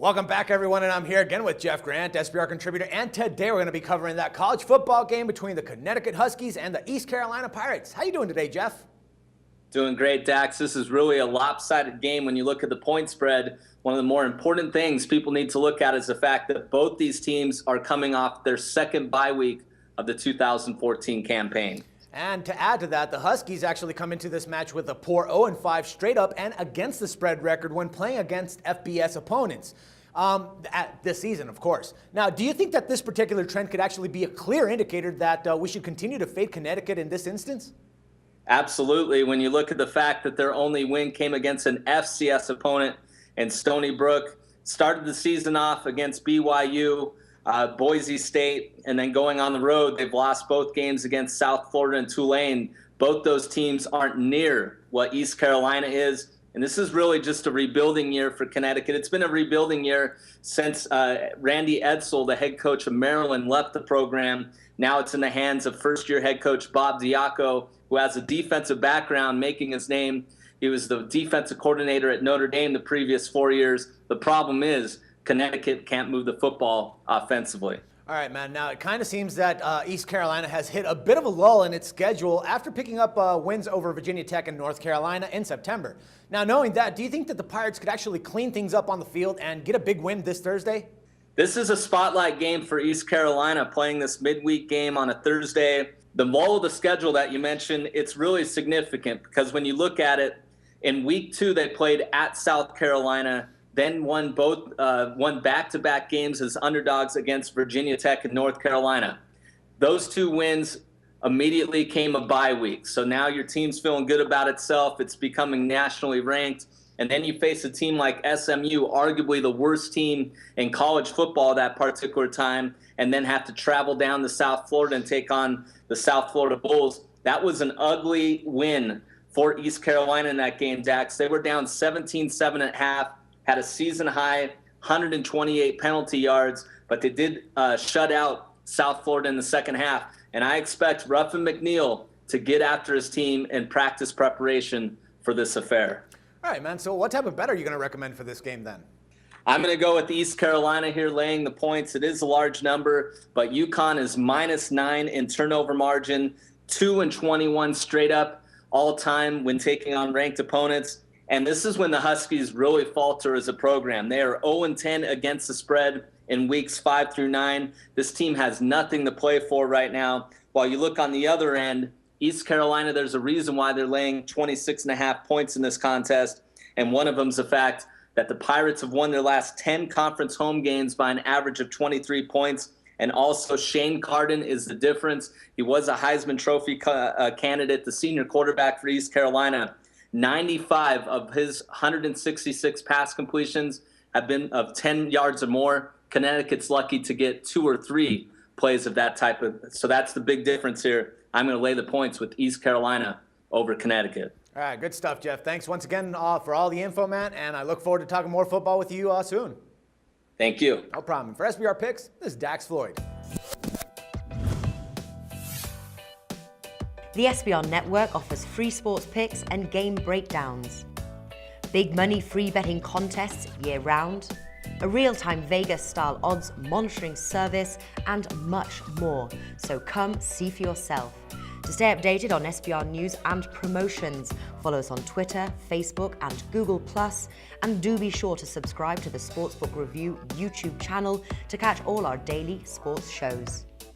Welcome back, everyone, and I'm here again with Jeff Grant, SBR contributor, and today we're going to be covering that college football game between the Connecticut Huskies and the East Carolina Pirates. How you doing today, Jeff? Doing great, Dax. This is really a lopsided game when you look at the point spread. One of the more important things people need to look at is the fact that both these teams are coming off their second bye week of the 2014 campaign. And to add to that, the Huskies actually come into this match with a poor 0-5 straight up and against the spread record when playing against FBS opponents this season, of course. Now, do you think that this particular trend could actually be a clear indicator that we should continue to fade Connecticut in this instance? Absolutely. When you look at the fact that their only win came against an FCS opponent in Stony Brook, started the season off against BYU, Boise State, and then going on the road, they've lost both games against South Florida and Tulane. Both those teams aren't near what East Carolina is. And this is really just a rebuilding year for Connecticut. It's been a rebuilding year since Randy Edsall, the head coach of Maryland, left the program. Now it's in the hands of first-year head coach Bob Diaco, who has a defensive background making his name. He was the defensive coordinator at Notre Dame the previous 4 years. The problem is Connecticut can't move the football offensively. All right, man. Now, it kind of seems that East Carolina has hit a bit of a lull in its schedule after picking up wins over Virginia Tech and North Carolina in September. Now, knowing that, do you think that the Pirates could actually clean things up on the field and get a big win this Thursday? This is a spotlight game for East Carolina, playing this midweek game on a Thursday. The lull of the schedule that you mentioned, it's really significant because when you look at it, in week 2 they played at South Carolina, then won back-to-back games as underdogs against Virginia Tech and North Carolina. Those 2 wins immediately came a bye week. So now your team's feeling good about itself. It's becoming nationally ranked. And then you face a team like SMU, arguably the worst team in college football at that particular time, and then have to travel down to South Florida and take on the South Florida Bulls. That was an ugly win for East Carolina in that game, Dax. They were down 17-7 at half, had a season-high 128 penalty yards, but they did shut out South Florida in the second half. And I expect Ruffin McNeil to get after his team in practice preparation for this affair. All right, man. So what type of bet are you going to recommend for this game then? I'm going to go with East Carolina here laying the points. It is a large number, but UConn is -9 in turnover margin, 2-21 straight up all time when taking on ranked opponents. And this is when the Huskies really falter as a program. They are 0-10 against the spread in weeks 5 through 9. This team has nothing to play for right now. While you look on the other end, East Carolina, there's a reason why they're laying 26.5 points in this contest. And one of them is the fact that the Pirates have won their last 10 conference home games by an average of 23 points. And also Shane Carden is the difference. He was a Heisman Trophy candidate, the senior quarterback for East Carolina. 95 of his 166 pass completions have been of 10 yards or more. Connecticut's lucky to get 2 or 3 plays of that type of. So that's the big difference here. I'm going to lay the points with East Carolina over Connecticut. All right, good stuff, Jeff. Thanks once again for all the info, man, and I look forward to talking more football with you soon. Thank you. No problem. For SBR Picks, this is Dax Floyd. The SBR Network offers free sports picks and game breakdowns, big money free betting contests year-round, a real-time Vegas-style odds monitoring service, and much more. So come see for yourself. To stay updated on SBR news and promotions, follow us on Twitter, Facebook, and Google+, and do be sure to subscribe to the Sportsbook Review YouTube channel to catch all our daily sports shows.